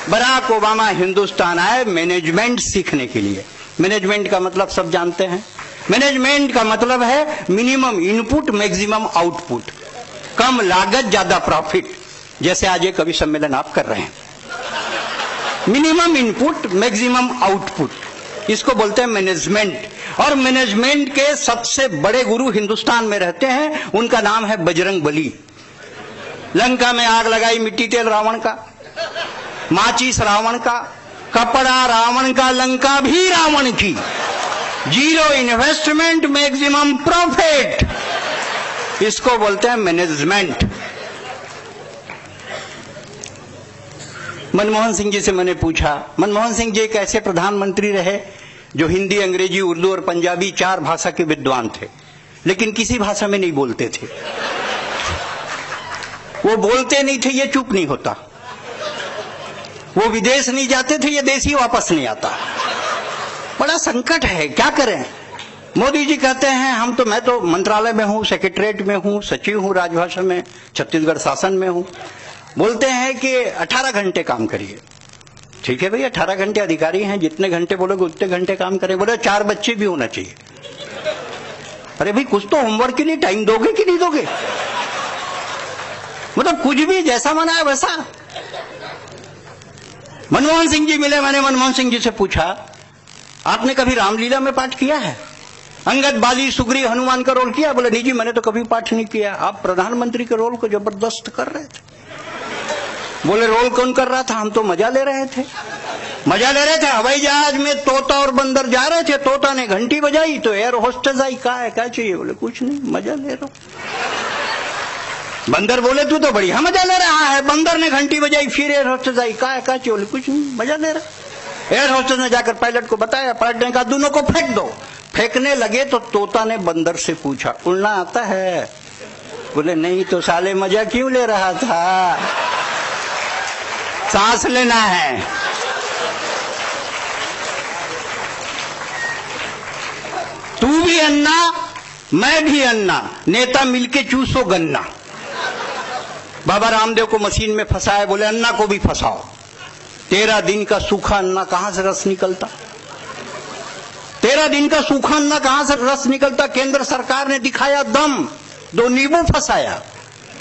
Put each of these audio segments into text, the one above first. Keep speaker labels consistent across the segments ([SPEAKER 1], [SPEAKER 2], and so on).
[SPEAKER 1] Barack Obama Hindustan आए management सीखने के लिए। मैनेजमेंट का मतलब सब जानते हैं। मैनेजमेंट का मतलब है मिनिमम इनपुट मैक्सिमम आउटपुट, कम लागत ज्यादा प्रॉफिट। जैसे आज एक कवि सम्मेलन आप कर रहे हैं, मिनिमम इनपुट मैक्सिमम आउटपुट, इसको बोलते हैं मैनेजमेंट। और मैनेजमेंट के सबसे बड़े गुरु हिंदुस्तान में रहते हैं, उनका नाम है बजरंग बली। लंका में आग लगाई, मिट्टी तेल रावण का, माचिस रावण का, कपड़ा रावण का, लंका भी रावण की। जीरो इन्वेस्टमेंट मैक्सिमम प्रॉफिट, इसको बोलते हैं मैनेजमेंट। मनमोहन सिंह जी से मैंने पूछा, मनमोहन सिंह जी एक ऐसे प्रधानमंत्री रहे जो हिंदी, अंग्रेजी, उर्दू और पंजाबी 4 भाषा के विद्वान थे, लेकिन किसी भाषा में नहीं बोलते थे। वो बोलते नहीं थे, ये चुप नहीं होता। वो विदेश नहीं जाते थे, ये देश ही वापस नहीं आता। बड़ा संकट है, क्या करें। मोदी जी कहते हैं मैं तो मंत्रालय में हूं, सेक्रेटरीट में हूं, सचिव हूं राजभाषा में, छत्तीसगढ़ शासन में हूं। बोलते हैं कि 18 घंटे काम करिए। ठीक है भाई, 18 घंटे अधिकारी हैं, जितने घंटे बोलोगे उतने घंटे काम करें। बोले 4 बच्चे भी होना चाहिए। अरे भाई, कुछ तो होमवर्क के लिए टाइम दोगे कि नहीं दोगे? मतलब कुछ भी जैसा मना है वैसा। मनमोहन सिंह जी मिले, मैंने मनमोहन सिंह जी से पूछा, आपने कभी रामलीला में पाठ किया है? अंगद, बाली, सुग्रीव, हनुमान का रोल किया? बोले नहीं जी, मैंने तो कभी पाठ नहीं किया। आप प्रधानमंत्री के रोल को जबरदस्त कर रहे थे। बोले रोल कौन कर रहा था? हम तो मजा ले रहे थे। मजा ले रहे थे। हवाई जहाज में तोता और बंदर जा रहे थे, तोता ने घंटी बजाई तो एयर होस्टेस आई, क्या चाहिए? बोले कुछ नहीं, मजा ले रहा हूं। बंदर बोले तू तो बढ़िया मजा ले रहा है। बंदर ने घंटी बजाई, फिर एयर होस्टेस आई, क्या चाहिए? बोले कुछ नहीं, मजा ले रहा। एयर होस्टेस ने जाकर पायलट को बताया, पायलट ने कहा दोनों को फेंक दो। फेंकने लगे तो तोता ने बंदर से पूछा, उड़ना आता है? बोले नहीं, तो साले मजा क्यों ले रहा था? सांस लेना है। तू भी अन्ना, मैं भी अन्ना, नेता मिलके चूसो गन्ना। बाबा रामदेव को मशीन में फंसाया, बोले अन्ना को भी फंसाओ। 13 दिन का सूखा अन्ना कहां से रस निकलता? 13 दिन का सूखा अन्ना कहां से रस निकलता? केंद्र सरकार ने दिखाया दम, 2 नींबू फंसाया,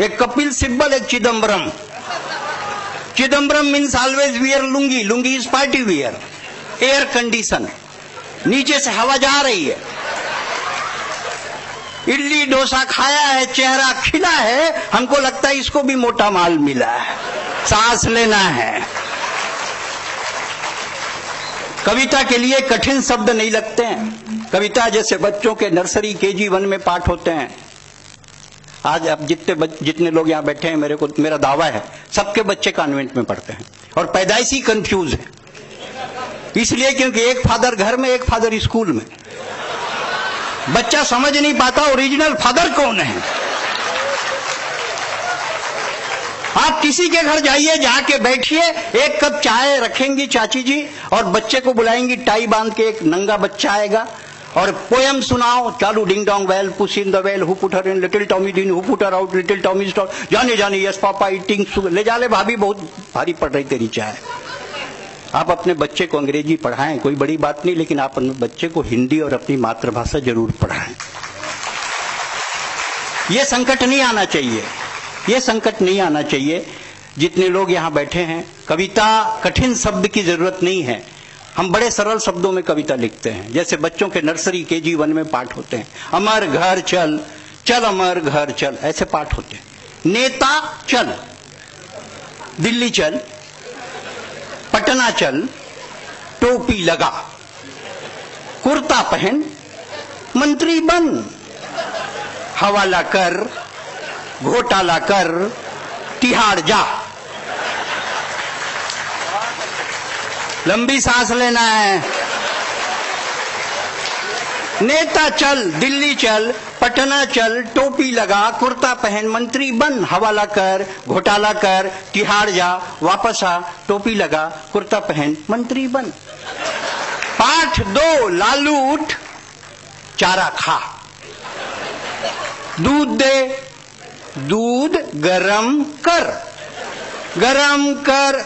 [SPEAKER 1] एक कपिल सिब्बल, एक Chidambaram. Chidambaram means always wear lungi, lungi is party wear. Air condition, नीचे से हवा जा रही है। इडली डोसा खाया है, चेहरा खिला है, हमको लगता है इसको भी मोटा माल मिला है। सांस लेना है। कविता के लिए कठिन शब्द नहीं लगते हैं। कविता जैसे बच्चों के नर्सरी KG 1 में पाठ होते हैं। आज अब जितने लोग यहाँ बैठे हैं, मेरा दावा है सबके बच्चे कॉन्वेंट में पढ़ते हैं और पैदाइशी कंफ्यूज है। इसलिए क्योंकि एक फादर घर में, एक फादर स्कूल में। बच्चा समझ नहीं पाता ओरिजिनल फादर कौन है। आप किसी के घर जाइए, जाके बैठिए, एक कप चाय रखेंगी चाची जी और बच्चे को बुलाएंगी, टाई बांध के एक नंगा बच्चा आएगा और पोयम सुनाओ। चालू ding dong bell, pussy in the well, who put her in, little Tommy Thin, who put her out, little Tommy Stout, जाने जाने यस पापा ईटिंग शुगर, ले जा ले भाभी, बहुत भारी पड़ रही तेरी चाय। आप अपने बच्चे को अंग्रेजी पढ़ाएं, कोई बड़ी बात नहीं, लेकिन आप अपने बच्चे को हिंदी और अपनी मातृभाषा जरूर पढ़ाएं। ये संकट नहीं आना चाहिए, ये संकट नहीं आना चाहिए। जितने लोग यहाँ बैठे हैं, कविता कठिन शब्द की जरूरत नहीं है। हम बड़े सरल शब्दों में कविता लिखते हैं। जैसे बच्चों के नर्सरी KG 1 में पाठ होते हैं, अमर घर चल, चल अमर घर चल, ऐसे पाठ होते हैं। नेता चल, दिल्ली चल, पटना चल, टोपी लगा, कुर्ता पहन, मंत्री बन, हवाला कर, घोटाला कर, तिहाड़ जा। लंबी सांस लेना है। नेता चल, दिल्ली चल, पटना चल, टोपी लगा, कुर्ता पहन, मंत्री बन, हवाला कर, घोटाला कर, तिहाड़ जा, वापस आ, टोपी लगा, कुर्ता पहन, मंत्री बन। पाठ 2, लालू उठ, चारा खा, दूध दे, दूध गरम कर,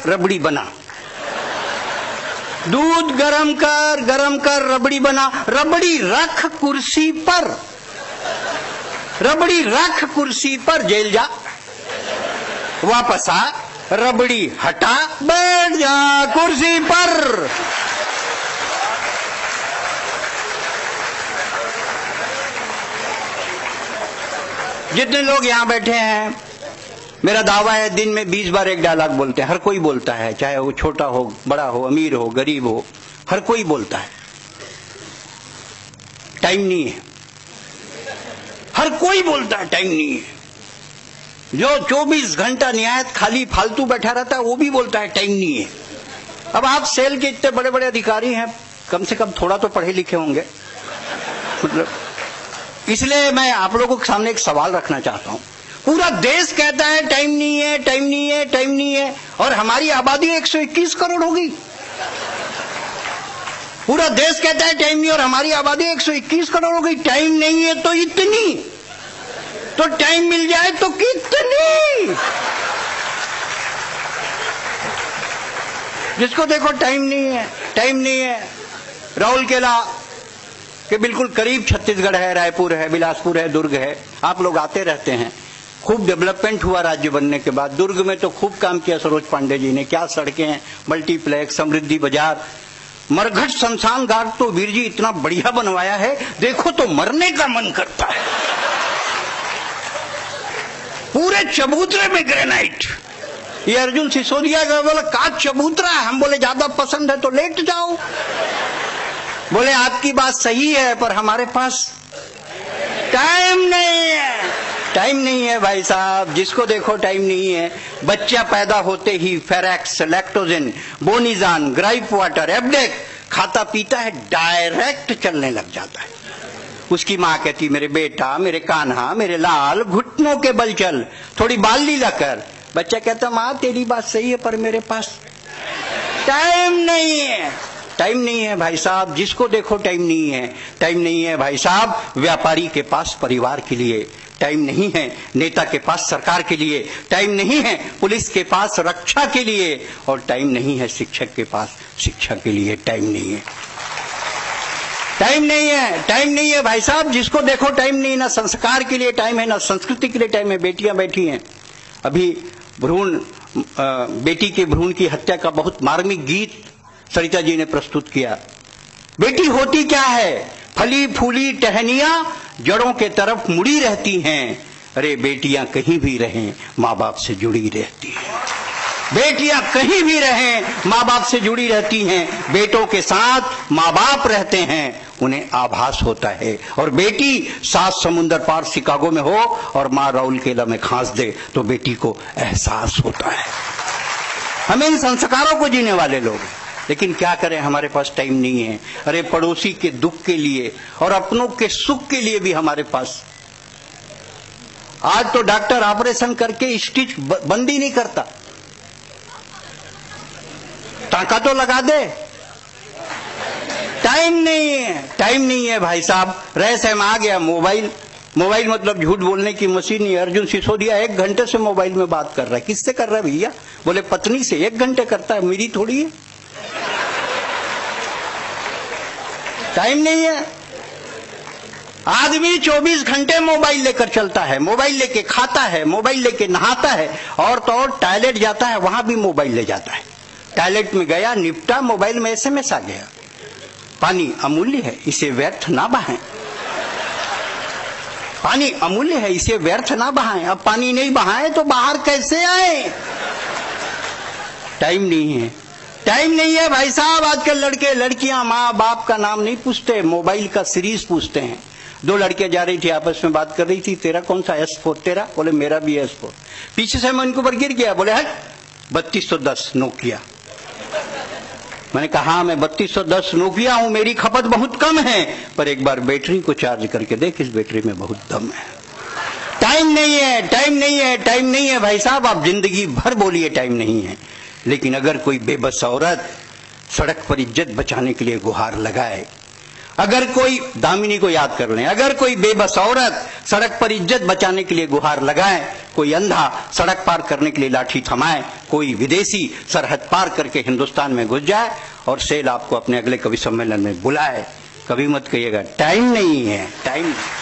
[SPEAKER 1] रबड़ी बना, दूध गरम कर रबड़ी बना, रबड़ी रख कुर्सी पर, रबड़ी रख कुर्सी पर, जेल जा, वापस आ, रबड़ी हटा, बैठ जा कुर्सी पर। जितने लोग यहां बैठे हैं, मेरा दावा है दिन में 20 बार एक डायलॉग बोलते हैं। हर कोई बोलता है, चाहे वो छोटा हो, बड़ा हो, अमीर हो, गरीब हो, हर कोई बोलता है। टाइम नहीं है, हर कोई बोलता है टाइम नहीं है। जो 24 घंटा निहायत खाली फालतू बैठा रहता है वो भी बोलता है टाइम नहीं है। अब आप सेल के इतने बड़े बड़े अधिकारी हैं, कम से कम थोड़ा तो पढ़े लिखे होंगे, मतलब इसलिए मैं आप लोगों के सामने एक सवाल रखना चाहता हूं। पूरा देश कहता है टाइम नहीं है, टाइम नहीं है, टाइम नहीं है, और हमारी आबादी 121 करोड़ होगी। पूरा देश कहता है टाइम नहीं और हमारी आबादी 121 करोड़ हो गई। टाइम नहीं है तो इतनी, तो टाइम मिल जाए तो कितनी। जिसको देखो टाइम नहीं है, टाइम नहीं है। राउरकेला के बिल्कुल करीब छत्तीसगढ़ है, रायपुर है, बिलासपुर है, दुर्ग है। आप लोग आते रहते हैं। खूब डेवलपमेंट हुआ राज्य बनने के बाद। दुर्ग में तो खूब काम किया सरोज पांडे जी ने। क्या सड़कें हैं, मल्टीप्लेक्स, समृद्धि बाजार, मरघट शमशान घाट तो वीर जी इतना बढ़िया बनवाया है, देखो तो मरने का मन करता है। पूरे चबूतरे में ग्रेनाइट। ये अर्जुन सिसोदिया का बोला का चबूतरा है, हम बोले ज्यादा पसंद है तो लेट जाओ। बोले आपकी बात सही है पर हमारे पास टाइम नहीं है। टाइम नहीं है भाई साहब, जिसको देखो टाइम नहीं है। बच्चा पैदा होते ही फेरेक्स, लैक्टोजन, बोनीजान, ग्राइप वाटर, एब्डेक खाता पीता है, डायरेक्ट चलने लग जाता है। उसकी माँ कहती मेरे बेटा, मेरे कान्हा, मेरे लाल, घुटनों के बल चल, थोड़ी बाल लीला कर। बच्चा कहता माँ तेरी बात सही है पर मेरे पास टाइम नहीं है। टाइम नहीं है भाई साहब, जिसको देखो टाइम नहीं है। टाइम नहीं है भाई साहब, व्यापारी के पास परिवार के लिए टाइम नहीं है, नेता के पास सरकार के लिए टाइम नहीं है, पुलिस के पास रक्षा के लिए, और टाइम नहीं है शिक्षक के पास शिक्षा के लिए। टाइम नहीं है, टाइम नहीं है, टाइम नहीं है भाई साहब, जिसको देखो टाइम नहीं। ना संस्कार के लिए टाइम है, ना संस्कृति के लिए टाइम है। बेटियां बैठी हैं, अभी बेटी के भ्रूण की हत्या का बहुत मार्मिक गीत सरिता जी ने प्रस्तुत किया। बेटी होती क्या है, फली फूली टहनियां जड़ों के तरफ मुड़ी रहती हैं। अरे बेटियां कहीं भी रहें माँ बाप से जुड़ी रहती हैं। बेटियां कहीं भी रहें माँ बाप से जुड़ी रहती हैं। बेटों के साथ माँ बाप रहते हैं, उन्हें आभास होता है। और बेटी 7 समुंदर पार शिकागो में हो और माँ राउरकेला में खांस दे तो बेटी को एहसास होता है। हम इन संस्कारों को जीने वाले लोग, लेकिन क्या करें, हमारे पास टाइम नहीं है। अरे पड़ोसी के दुख के लिए और अपनों के सुख के लिए भी हमारे पास। आज तो डॉक्टर ऑपरेशन करके स्टिच बंद ही नहीं करता, टांका तो लगा दे। टाइम नहीं है, टाइम नहीं है भाई साहब। रहस्य में आ गया मोबाइल। मोबाइल मतलब झूठ बोलने की मशीन ही। अर्जुन सिसोदिया 1 घंटे से मोबाइल में बात कर रहा है। किससे कर रहा है भैया? बोले पत्नी से। 1 घंटे करता है, मेरी थोड़ी है। टाइम नहीं है। आदमी 24 घंटे मोबाइल लेकर चलता है, मोबाइल लेके खाता है, मोबाइल लेके नहाता है, और तो और टॉयलेट जाता है वहां भी मोबाइल ले जाता है। टॉयलेट में गया, निपटा, मोबाइल में SMS आ गया। पानी अमूल्य है, इसे व्यर्थ ना बहाएं। पानी अमूल्य है, इसे व्यर्थ ना बहाएं। अब पानी नहीं बहाएं तो बाहर कैसे आए? टाइम नहीं है, टाइम नहीं है भाई साहब। आजकल लड़के लड़कियां माँ बाप का नाम नहीं पूछते, मोबाइल का सीरीज पूछते हैं। 2 लड़कियां जा रही थी, आपस में बात कर रही थी, तेरा कौन सा S4? तेरा? बोले मेरा भी S4। पीछे से मैं उनके ऊपर गिर गया, बोले हट 3210 नोकिया। मैंने कहा मैं 3210 नोकिया हूं, मेरी खपत बहुत कम है, पर एक बार बैटरी को चार्ज करके देख, इस बैटरी में बहुत दम है। टाइम नहीं है, टाइम नहीं है, टाइम नहीं है भाई साहब। आप जिंदगी भर बोलिए टाइम नहीं है, लेकिन अगर कोई बेबस औरत सड़क पर इज्जत बचाने के लिए गुहार लगाए, अगर कोई, दामिनी को याद कर लें, अगर कोई बेबस औरत सड़क पर इज्जत बचाने के लिए गुहार लगाए, कोई अंधा सड़क पार करने के लिए लाठी थमाए, कोई विदेशी सरहद पार करके हिंदुस्तान में घुस जाए और सेल आपको अपने अगले कवि सम्मेलन में बुलाए, कभी मत कहिएगा टाइम नहीं है, टाइम नहीं।